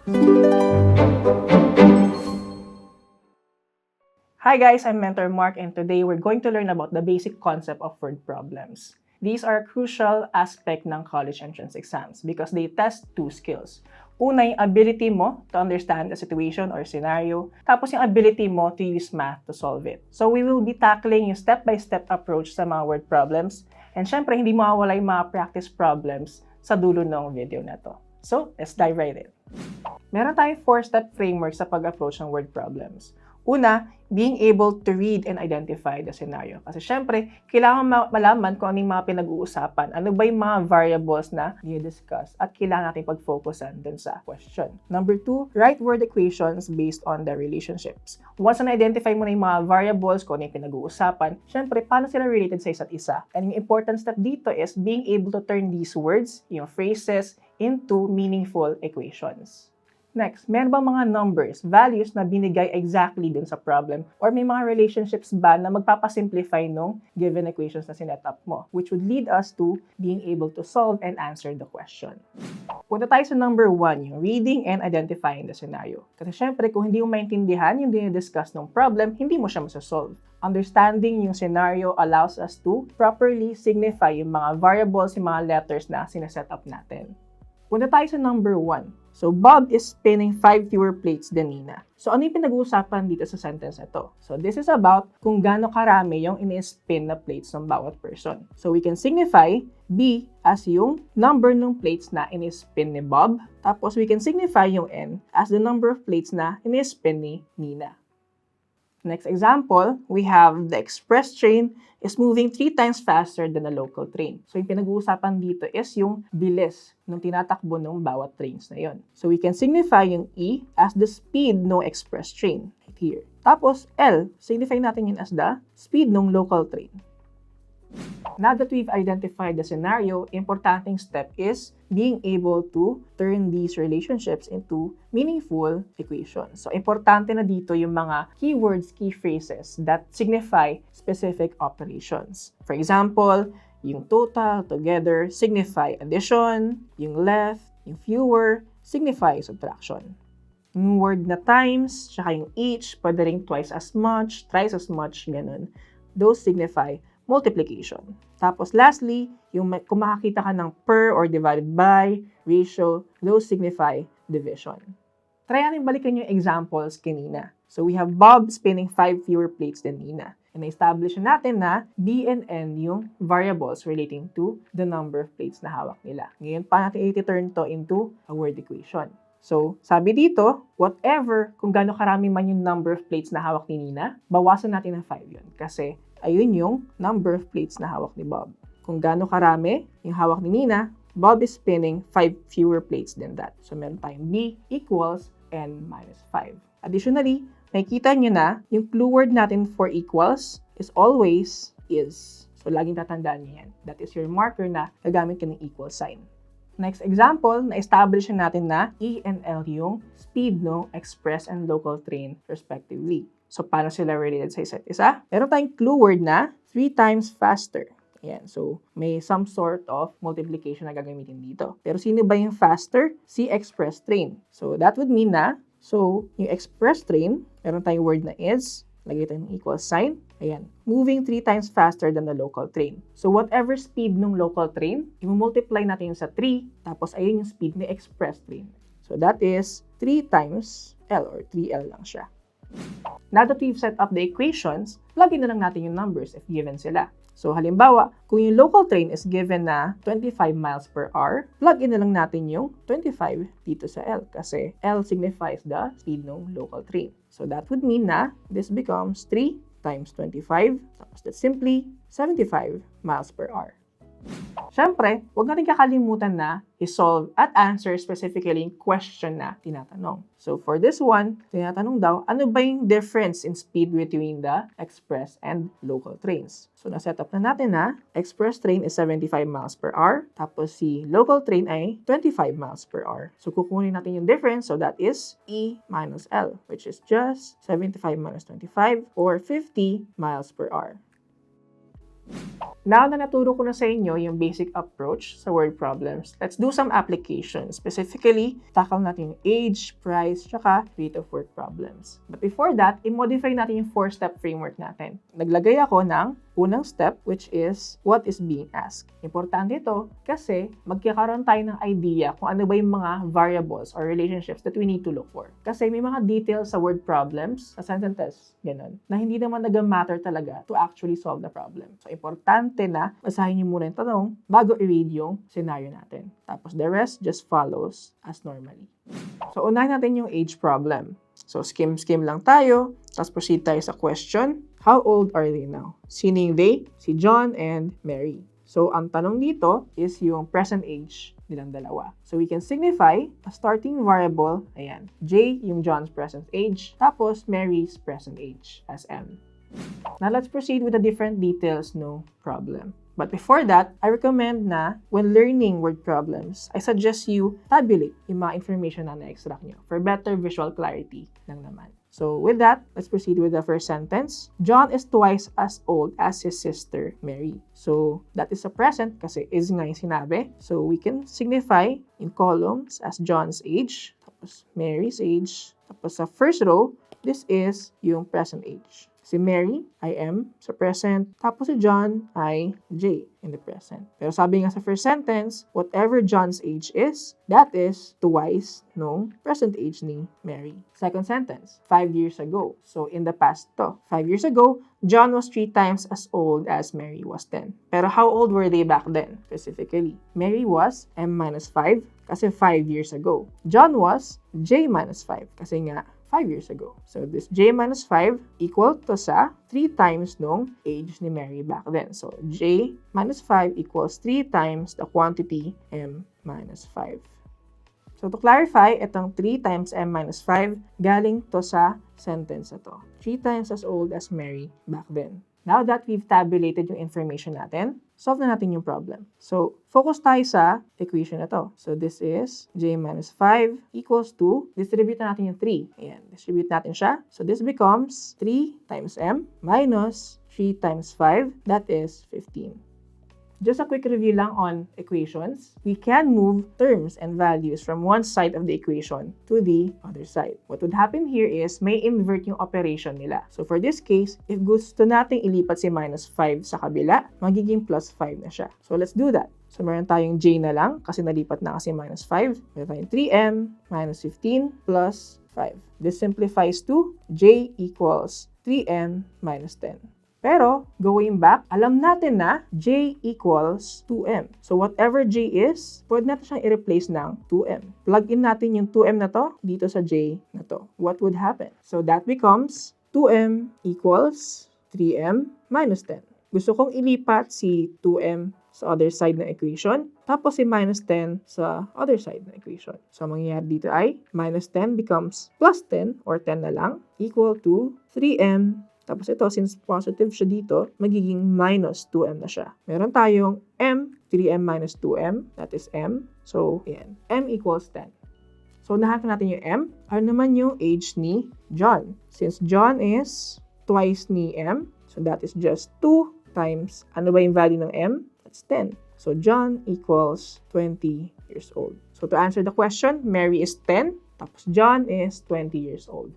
Hi guys, I'm Mentor Mark and today we're going to learn about the basic concept of word problems. These are a crucial aspect ng college entrance exams because they test two skills. Una, yung ability mo to understand a situation or scenario, tapos yung ability mo to use math to solve it. So we will be tackling yung step-by-step approach sa mga word problems and syempre hindi mawawala yung mga practice problems sa dulo ng video na to. So, let's dive right in. Meron tayong 4-step framework sa pag-approach ng word problems. Una, being able to read and identify the scenario. Kasi syempre, kailangan malaman kung ano yung mga pinag-uusapan. Ano ba yung mga variables na i-discuss at kailangan natin pag-focusan dun sa question. Number 2, write word equations based on the relationships. Once na identify mo na yung mga variables, kung ano yung pinag-uusapan, syempre, paano sila related sa isa't isa? And yung important step dito is being able to turn these words, yung phrases, into meaningful equations. Next, meron bang mga numbers, values na binigay exactly dun sa problem? Or may mga relationships ba na magpapasimplify nung given equations na sinet up mo? Which would lead us to being able to solve and answer the question. Punta tayo sa number 1, yung reading and identifying the scenario. Kasi syempre, kung hindi mo maintindihan yung dinidiscuss ng problem, hindi mo siya masasolve. Understanding yung scenario allows us to properly signify yung mga variables, yung mga letters na sineset up natin. Punta tayo sa number 1. So, Bob is spinning 5 fewer plates than Nina. So, ano yung pinag-uusapan dito sa sentence na to? So, this is about kung gaano karami yung ini-spin na plates ng bawat person. So, we can signify B as yung number ng plates na ini-spin ni Bob. Tapos, we can signify yung N as the number of plates na ini-spin ni Nina. Next example, we have the express train is moving 3 times faster than a local train. So, yung pinag-uusapan dito is yung bilis ng tinatakbo ng bawat trains na yon. So, we can signify yung E as the speed ng express train right here. Tapos, L, signify natin yun as the speed ng local train. Now that we've identified the scenario, importanteng step is being able to turn these relationships into meaningful equations. So, importante na dito yung mga keywords, key phrases that signify specific operations. For example, yung total, together, signify addition, yung left, yung fewer, signify subtraction. Yung word na times, tsaka yung each, pwede rin twice as much, thrice as much, ganun. Those signify multiplication. Tapos lastly, yung kung makakita ka ng per or divided by, ratio, those signify division. Try natin balikan yung examples kanina. So we have Bob spinning 5 fewer plates than Nina. And na-establish natin na B and N yung variables relating to the number of plates na hawak nila. Ngayon, paano natin i-turn to into a word equation? So, sabi dito, whatever, kung gaano karami man yung number of plates na hawak ni Nina, bawasan natin ng 5 yun. Kasi ayun yung number of plates na hawak ni Bob. Kung gaano karami yung hawak ni Nina, Bob is spinning 5 fewer plates than that. So, meron tayong B equals N minus 5. Additionally, nakikita nyo na yung clue word natin for equals is always is. So, laging tatandaan nyo yan. That is your marker na gagamit ka ng equal sign. Next example, na-establish natin na E and L yung speed ng express and local train respectively. So, paano sila related sa isa't isa? Meron tayong clue word na 3 times faster. Ayan. So, may some sort of multiplication na gagamitin dito. Pero sino ba yung faster? Si express train. So, that would mean na, so, yung express train, meron tayong word na is, lagay tayo ng equal sign. Ayan. Moving 3 times faster than the local train. So, whatever speed ng local train, i-multiply natin sa 3, tapos ayun yung speed ng express train. So, that is 3 times L or 3L lang siya. Now that we've set up the equations, plug in na lang natin yung numbers if given sila. So, halimbawa, kung yung local train is given na 25 miles per hour, plug in na lang natin yung 25 dito sa L kasi L signifies the speed ng local train. So, that would mean na this becomes 3 times 25, tapos that's simply 75 miles per hour. Siyempre, huwag natin kakalimutan na i-solve at answer specifically yung question na tinatanong. So for this one, tinatanong daw, ano ba yung difference in speed between the express and local trains? So na-set up na natin na express train is 75 miles per hour, tapos si local train ay 25 miles per hour. So kukunin natin yung difference, so that is E minus L, which is just 75 minus 25 or 50 miles per hour. Now na naturo ko na sa inyo yung basic approach sa word problems, let's do some applications. Specifically, tackle natin yung age, price, tsaka rate of word problems. But before that, i-modify natin yung 4-step framework natin. Naglagay ako ng unang step, which is what is being asked. Importante ito kasi magkakaroon tayo ng idea kung ano ba yung mga variables or relationships that we need to look for. Kasi may mga details sa word problems, sa sentences, ganun, na hindi naman nag-matter talaga to actually solve the problem. So, importante na basahin niyo muna yung tanong bago i-read yung scenario natin. Tapos, the rest just follows as normally. So, unahin natin yung age problem. So, skim lang tayo. Tapos, proceed tayo sa question. How old are they now? Sino yung they? Si John and Mary. So, ang tanong dito is yung present age nilang dalawa. So, we can signify a starting variable, ayan, J, yung John's present age, tapos Mary's present age as M. Now, let's proceed with the different details, no problem. But before that, I recommend na when learning word problems, I suggest you tabulate yung mga information na na-extract nyo for better visual clarity lang naman. So with that, let's proceed with the first sentence. John is twice as old as his sister, Mary. So that is a present kasi is nga yung sinabi. So we can signify in columns as John's age, tapos Mary's age, tapos sa first row, this is yung present age. Si Mary ay M sa present, tapos si John ay J in the present. Pero sabi nga sa first sentence, whatever John's age is, that is twice nung present age ni Mary. Second sentence, 5 years ago. So in the past to. 5 years ago, John was 3 times as old as Mary was 10. Pero how old were they back then, specifically? Mary was M minus 5 kasi 5 years ago. John was J minus 5 kasi nga 5 years ago. So, this J minus 5 equal to sa 3 times nung age ni Mary back then. So, J minus 5 equals 3 times the quantity M minus 5. So, to clarify, itong 3 times M minus 5 galing to sa sentence na to. 3 times as old as Mary back then. Now that we've tabulated yung information natin, solve na natin yung problem. So, focus tayo sa equation na to. So, this is J minus 5 equals to, distribute na natin yung 3. Ayan, distribute natin siya. So, this becomes 3 times M minus 3 times 5, that is 15. Just a quick review lang on equations. We can move terms and values from one side of the equation to the other side. What would happen here is may invert yung operation nila. So for this case, if gusto nating ilipat si minus 5 sa kabila, magiging plus 5 na siya. So let's do that. So meron tayong J na lang kasi nalipat na kasi minus 5. Meron tayong 3M minus 15 plus 5. This simplifies to J equals 3M minus 10. Pero, going back, alam natin na J equals 2M. So, whatever J is, pwede natin siyang i-replace ng 2M. Plug in natin yung 2M na to dito sa J na to. What would happen? So, that becomes 2M equals 3M minus 10. Gusto kong ilipat si 2M sa other side ng equation, tapos si minus 10 sa other side ng equation. So, ang mangyayari dito ay minus 10 becomes plus 10 or 10 na lang equal to 3M. Tapos ito, since positive siya dito, magiging minus 2M na siya. Meron tayong M, 3M minus 2M, that is M. So, ayan, M equals 10. So, nahanap natin yung M. Ano naman yung age ni John? Since John is twice ni M, so that is just 2 times, ano ba yung value ng M? That's 10. So, John equals 20 years old. So, to answer the question, Mary is 10, tapos John is 20 years old.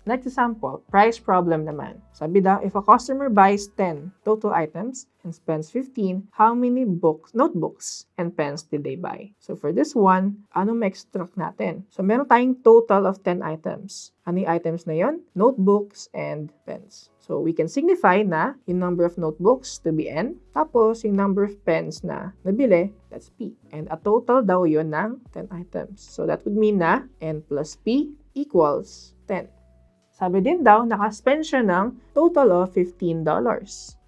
Next example, price problem naman. Sabi daw, if a customer buys 10 total items and spends 15, how many notebooks and pens did they buy? So for this one, ano ma-extract natin? So meron tayong total of 10 items. Ano yung items na yon? Notebooks and pens. So we can signify na yung number of notebooks to be N, tapos yung number of pens na nabili, that's P. And a total daw yun ng 10 items. So that would mean na N plus P equals 10. Sabi din daw, nakaspend siya ng total of $15.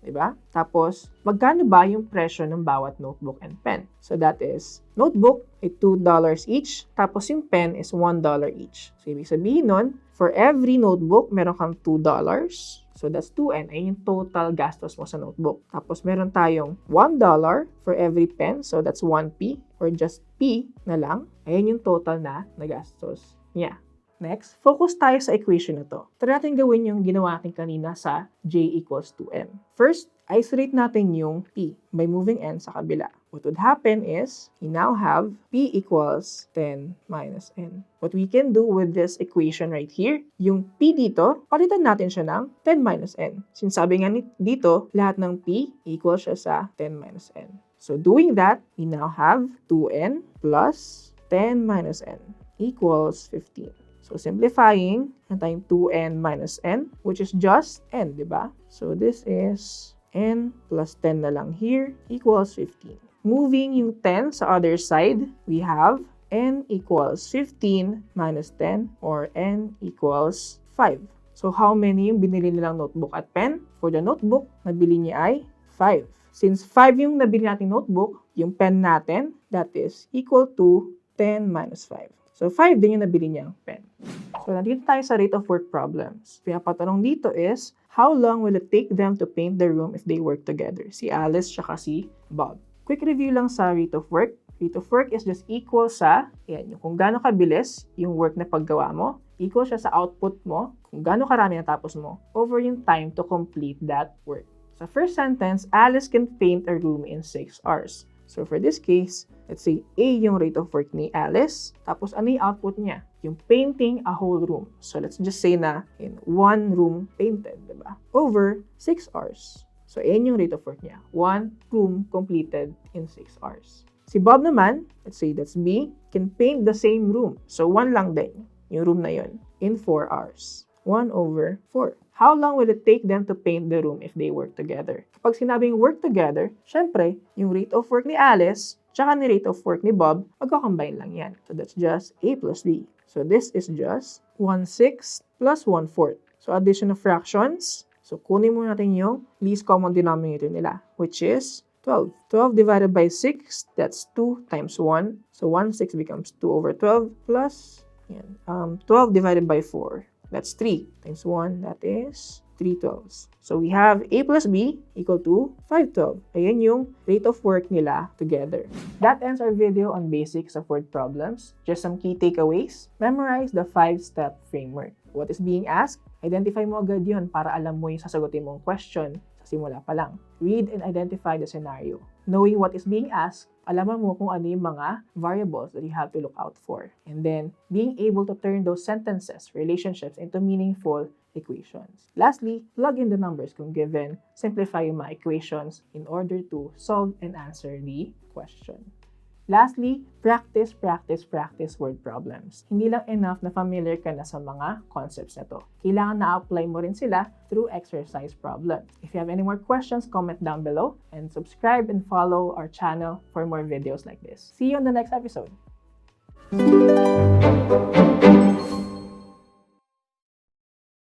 Diba? Tapos, magkano ba yung presyo ng bawat notebook and pen? So that is, notebook ay $2 each, tapos yung pen is $1 each. So, ibig sabihin nun, for every notebook, meron kang $2. So that's 2N, ay yung total gastos mo sa notebook. Tapos, meron tayong $1 for every pen, so that's 1P, or just P na lang. Ayan yung total na nagastos niya. Next, focus tayo sa equation na to. Try natin gawin yung ginawa natin kanina sa J equals 2M. First, isolate natin yung p by moving n sa kabila. What would happen is, we now have p equals 10 minus n. What we can do with this equation right here, yung p dito, palitan natin siya ng 10 minus n. Since sabi nga dito, lahat ng p equals siya sa 10 minus n. So doing that, we now have 2n plus 10 minus n equals 15. So simplifying, ang tayong 2n minus n, which is just n, di ba? So this is n plus 10 na lang here equals 15. Moving yung 10 sa other side, we have n equals 15 minus 10 or n equals 5. So how many yung binili nilang notebook at pen? For the notebook, nabili niya ay 5. Since 5 yung nabili natin notebook, yung pen natin, that is equal to 10 minus 5. So 5 din yung nabili niyang pen. So nandito tayo sa rate of work problems. Pinapatanong dito is, how long will it take them to paint the room if they work together? Si Alice tsaka si Bob. Quick review lang sa rate of work. Rate of work is just equal sa, yan, yung kung gaano kabilis yung work na paggawa mo, equal siya sa output mo, kung gaano karami natapos mo, over yung time to complete that work. Sa first sentence, Alice can paint a room in 6 hours. So for this case, let's say A yung rate of work ni Alice, tapos ano yung output niya? Yung painting a whole room. So let's just say na in 1 room painted, diba? Over 6 hours. So A yung rate of work niya. 1 room completed in 6 hours. Si Bob naman, let's say that's B, can paint the same room. So 1 lang din, yung room na yun, in 4 hours. 1 over 4. How long will it take them to paint the room if they work together? Kapag sinabing work together, syempre, yung rate of work ni Alice, tsaka ni rate of work ni Bob, magkakombine lang yan. So that's just A plus B. So this is just 1/6 plus 1/4. So addition of fractions, so kunin muna natin yung least common denominator nila, which is 12. 12 divided by 6, that's 2 times 1. So 1/6 becomes 2 over 12 plus 12 divided by 4. That's 3 times 1, that is 3/12. So we have A plus B equal to 5/12. Ayan yung rate of work nila together. That ends our video on basics of word problems. Just some key takeaways. Memorize the 5-step framework. What is being asked? Identify mo agad yun para alam mo yung sasagutin mong question sa simula pa lang. Read and identify the scenario. Knowing what is being asked, alaman mo kung ano yung mga variables that you have to look out for. And then, being able to turn those sentences, relationships, into meaningful equations. Lastly, plug in the numbers kung given. Simplify yung mga equations in order to solve and answer the question. Lastly, practice word problems. Hindi lang enough na familiar ka na sa mga concepts na to. Kailangan na-apply mo rin sila through exercise problems. If you have any more questions, comment down below and subscribe and follow our channel for more videos like this. See you on the next episode.